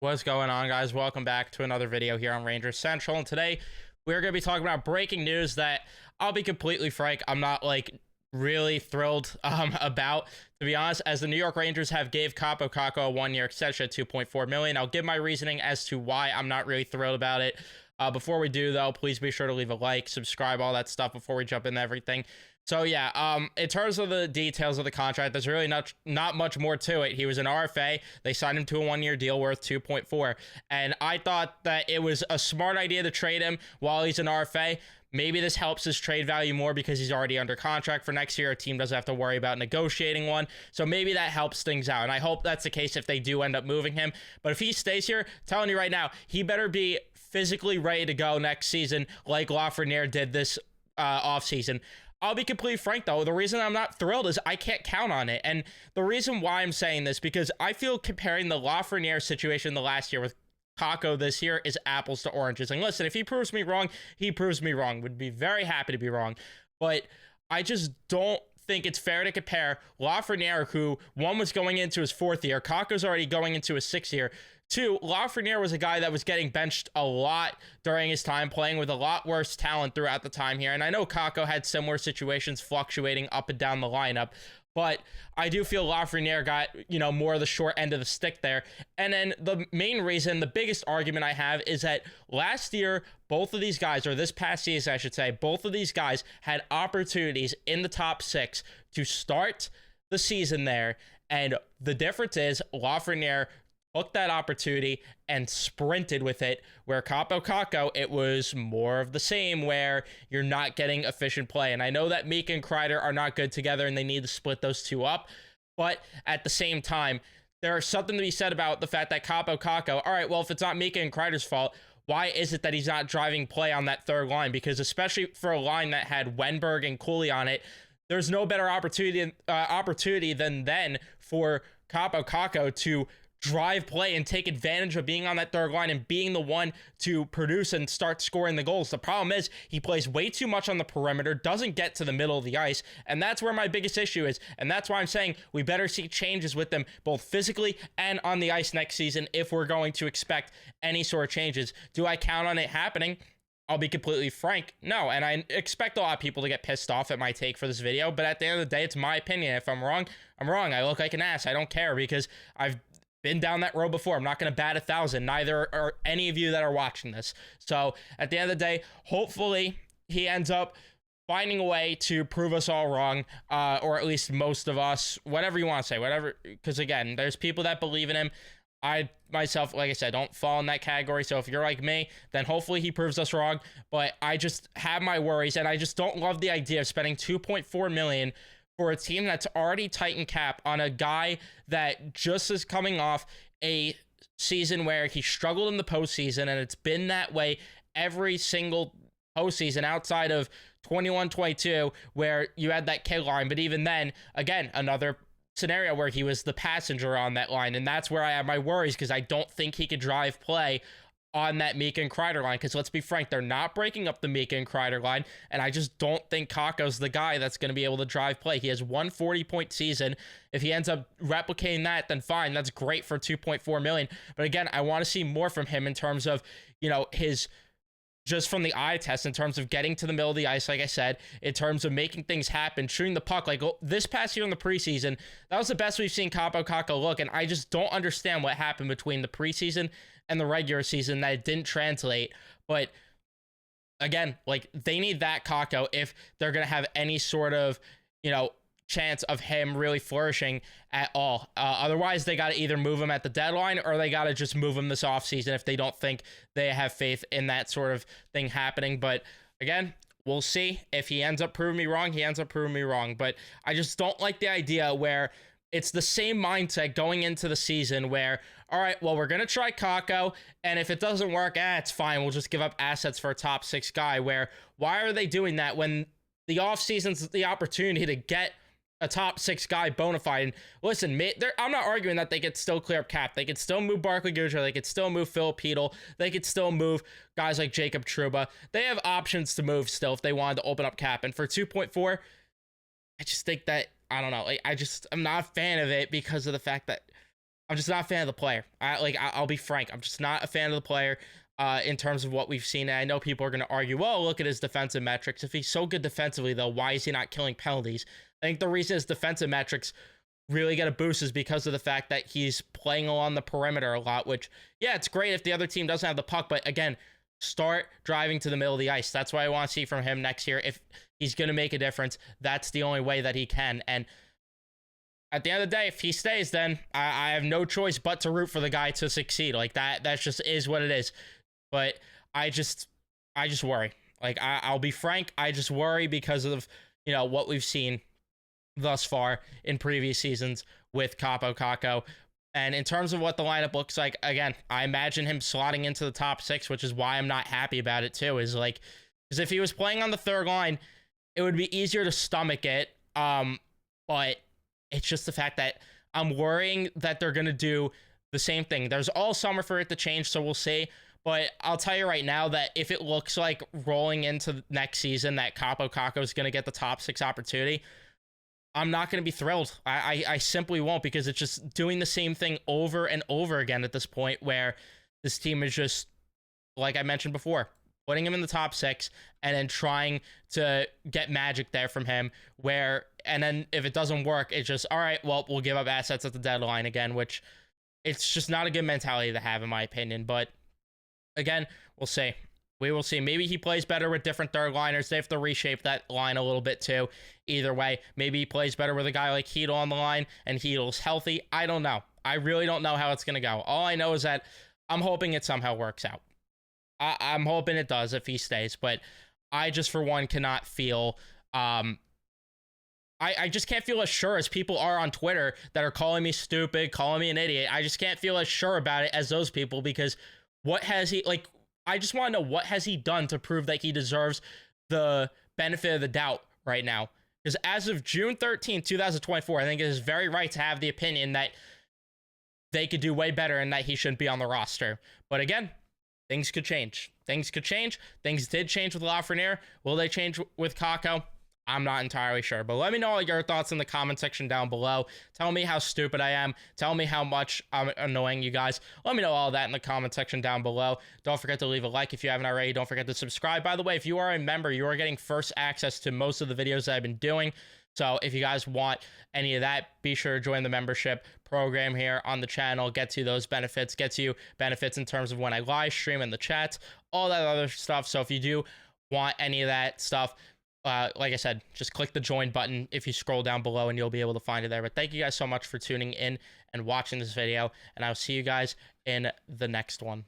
What's going on, guys? Welcome back to another video here on Rangers Central. And today we're going to be talking about breaking news that I'll be completely frank, I'm not really thrilled about, to be honest, as the New York Rangers have gave Kaapo Kakko a 1-year extension at 2.4 million. I'll give my reasoning as to why I'm not really thrilled about it. Before we do, though, please be sure to leave a like, subscribe, all that stuff before we jump into everything. So yeah, in terms of the details of the contract, there's really not much more to it. He was an RFA. They signed him to a 1-year deal worth 2.4, and I thought that it was a smart idea to trade him while he's an RFA. Maybe this helps his trade value more because he's already under contract for next year. A team doesn't have to worry about negotiating one. So maybe that helps things out. And I hope that's the case if they do end up moving him. But if he stays here, telling you right now, he better be physically ready to go next season like Lafreniere did this offseason. I'll be completely frank, though. The reason I'm not thrilled is I can't count on it. And the reason why I'm saying this, because I feel comparing the Lafreniere situation the last year with Kakko this year is apples to oranges. And listen, if he proves me wrong, he proves me wrong. Would be very happy to be wrong. But I just don't think it's fair to compare Lafreniere, who one was going into his 4th year, Kakko's already going into his 6th year. 2, Lafreniere was a guy that was getting benched a lot during his time, playing with a lot worse talent throughout the time here. And I know Kakko had similar situations fluctuating up and down the lineup, but I do feel Lafreniere got, more of the short end of the stick there. And then the main reason, the biggest argument I have is that last year, both of these guys, or this past season, I should say, both of these guys had opportunities in the top 6 to start the season there. And the difference is Lafreniere took that opportunity and sprinted with it, where Kaapo Kakko, it was more of the same, where you're not getting efficient play. And I know that Mika and Kreider are not good together and they need to split those two up, but at the same time, there's something to be said about the fact that Kaapo Kakko, all right, well, if it's not Mika and Kreider's fault, why is it that he's not driving play on that third line? Because especially for a line that had Wenberg and Cooley on it, there's no better opportunity than then for Kaapo Kakko to drive play and take advantage of being on that third line and being the one to produce and start scoring the goals. The problem is he plays way too much on the perimeter, doesn't get to the middle of the ice, and that's where my biggest issue is. And that's why I'm saying we better see changes with them both physically and on the ice next season if we're going to expect any sort of changes. Do I count on it happening? I'll be completely frank, no. And I expect a lot of people to get pissed off at my take for this video, but at the end of the day, it's my opinion. If I'm wrong, I'm wrong. I look like an ass. I don't care because I've been down that road before. I'm not going to bat 1,000. Neither are any of you that are watching this. So at the end of the day, hopefully he ends up finding a way to prove us all wrong, or at least most of us, whatever you want to say, whatever. Because again, there's people that believe in him. I myself, like I said, don't fall in that category. So if you're like me, then hopefully he proves us wrong. But I just have my worries, and I just don't love the idea of spending 2.4 million for a team that's already tight in cap on a guy that just is coming off a season where he struggled in the postseason, and it's been that way every single postseason outside of 21-22, where you had that kid line. But even then, again, another scenario where he was the passenger on that line, and that's where I have my worries, because I don't think he could drive play on that Mika and Kreider line, because let's be frank, they're not breaking up the Mika and Kreider line, and I just don't think Kakko's the guy that's going to be able to drive play. He has 140-point season. If he ends up replicating that, then fine, that's great for 2.4 million. But again, I want to see more from him in terms of, his just from the eye test, in terms of getting to the middle of the ice, like I said, in terms of making things happen, shooting the puck. Like this past year in the preseason, that was the best we've seen Kaapo Kakko look, and I just don't understand what happened between the preseason and the regular season that it didn't translate. But again, they need that Kakko if they're going to have any sort of, chance of him really flourishing at all. Otherwise, they got to either move him at the deadline, or they got to just move him this offseason if they don't think they have faith in that sort of thing happening. But again, we'll see. If he ends up proving me wrong, he ends up proving me wrong. But I just don't like the idea where it's the same mindset going into the season where, all right, well, we're going to try Kakko, and if it doesn't work, it's fine. We'll just give up assets for a top 6 guy. Where, why are they doing that when the offseason's the opportunity to get a top 6 guy bona fide? And listen, I'm not arguing that they could still clear up cap. They could still move Barclay Goodrow. They could still move Phil Peedle. They could still move guys like Jacob Trouba. They have options to move still if they wanted to open up cap. And for 2.4, I just think that, I don't know. I'm not a fan of it because of the fact that I'm just not a fan of the player. I'll be frank. I'm just not a fan of the player in terms of what we've seen. And I know people are going to argue, well, look at his defensive metrics. If he's so good defensively, though, why is he not killing penalties? I think the reason his defensive metrics really get a boost is because of the fact that he's playing along the perimeter a lot, which, yeah, it's great if the other team doesn't have the puck. But again, start driving to the middle of the ice. That's what I want to see from him next year. If he's going to make a difference, that's the only way that he can. And at the end of the day, if he stays, then I have no choice but to root for the guy to succeed. Like that just is what it is. But I just worry. Like I'll be frank, I just worry because of, you know, what we've seen thus far in previous seasons with Kaapo Kakko. And in terms of what the lineup looks like, again, I imagine him slotting into the top 6, which is why I'm not happy about it too. Is like, because if he was playing on the third line, it would be easier to stomach it. But it's just the fact that I'm worrying that they're going to do the same thing. There's all summer for it to change, so we'll see. But I'll tell you right now that if it looks like rolling into next season that Kaapo Kakko is going to get the top 6 opportunity, I'm not going to be thrilled. I simply won't, because it's just doing the same thing over and over again at this point, where this team is just, like I mentioned before, putting him in the top 6 and then trying to get magic there from him, and then if it doesn't work, it's just, all right, well, we'll give up assets at the deadline again, which it's just not a good mentality to have, in my opinion. But again, we'll see. We will see. Maybe he plays better with different third liners. They have to reshape that line a little bit too. Either way, maybe he plays better with a guy like Hedl on the line and Hedl's healthy. I don't know. I really don't know how it's going to go. All I know is that I'm hoping it somehow works out. I'm hoping it does if he stays, but I just, for one, cannot feel, I just can't feel as sure as people are on Twitter that are calling me stupid, calling me an idiot. I just can't feel as sure about it as those people, because what has he, like, I just want to know, what has he done to prove that he deserves the benefit of the doubt right now? Because as of June 13th, 2024, I think it is very right to have the opinion that they could do way better and that he shouldn't be on the roster. But again, things could change. Things could change. Things did change with Lafreniere. Will they change with Kakko? I'm not entirely sure, but let me know your thoughts in the comment section down below. Tell me how stupid I am. Tell me how much I'm annoying you guys. Let me know all that in the comment section down below. Don't forget to leave a like if you haven't already. Don't forget to subscribe. By the way, if you are a member, you are getting first access to most of the videos that I've been doing. So if you guys want any of that, be sure to join the membership program here on the channel. Gets you those benefits. Gets you benefits in terms of when I live stream in the chats, all that other stuff. So if you do want any of that stuff, like I said, just click the join button if you scroll down below and you'll be able to find it there. But thank you guys so much for tuning in and watching this video, and I'll see you guys in the next one.